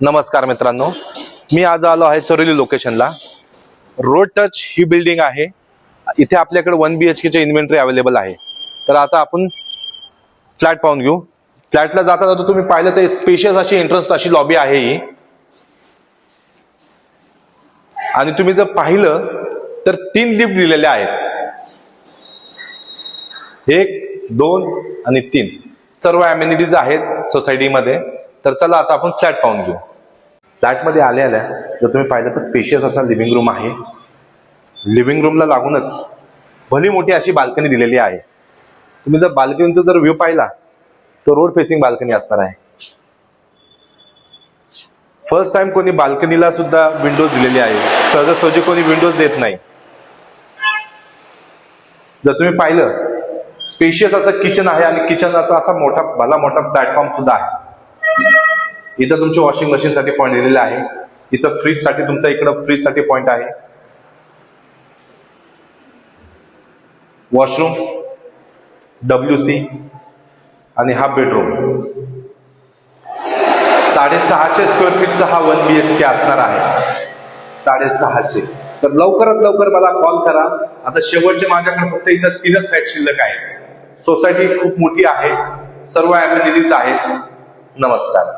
नमस्कार मित्रांनो, मी आज आलो आहे चरोली लोकेशनला. रोड टच ही बिल्डिंग आहे. इथे आपल्याकडे 1 BHK चे इन्व्हेंटरी अवेलेबल आहे. तर आता आपण फ्लॅट पाहून घेऊ. फ्लॅटला जाता जाता तुम्ही पाहिलं तर स्पेशियस अशी एंट्रन्स अशी लॉबी आहे ही. आणि तुम्ही जर पाहिलं तर 3 लिफ्ट दिलेल्या आहेत, 1, 2 आणि 3. सर्व अमेनिटीज आहेत सोसायटीमध्ये. तर चला आता आपण फ्लॅट पाहून घेऊ. फ्लॅटमध्ये आल्या जर तुम्ही पाहिलं तर स्पेशियस असा लिव्हिंग रूम आहे. लिव्हिंग रूमला लागूनच भली मोठी अशी बाल्कनी दिलेली आहे. तुम्ही जर बाल्कनीचा जर व्ह्यू पाहिला तर रोड फेसिंग बाल्कनी असणार आहे. फर्स्ट टाइम कोणी बाल्कनीला सुद्धा विंडोज दिलेली आहे. सहजासहजी कोणी विंडोज देत नाही. जर तुम्ही पाहिलं स्पेशियस असं किचन आहे आणि किचनचा असा भला मोठा प्लॅटफॉर्म सुद्धा आहे. इथं तुमच्या वॉशिंग मशीन साठी पॉईंट दिलेला आहे. इथं फ्रीज साठी तुमचा इकडं फ्रीज साठी पॉईंट आहे. वॉशरूम, WC आणि हा बेडरूम. 650 स्क्वेअर फीटचा हा 1 BHK असणार आहे. 650. तर लवकरात लवकर मला कॉल करा. आता शेवटचे माझ्याकडे फक्त इथं 3च फ्लॅट शिल्लक आहे. सोसायटी खूप मोठी आहे. सर्व अमेनिटीज आहेत. नमस्कार.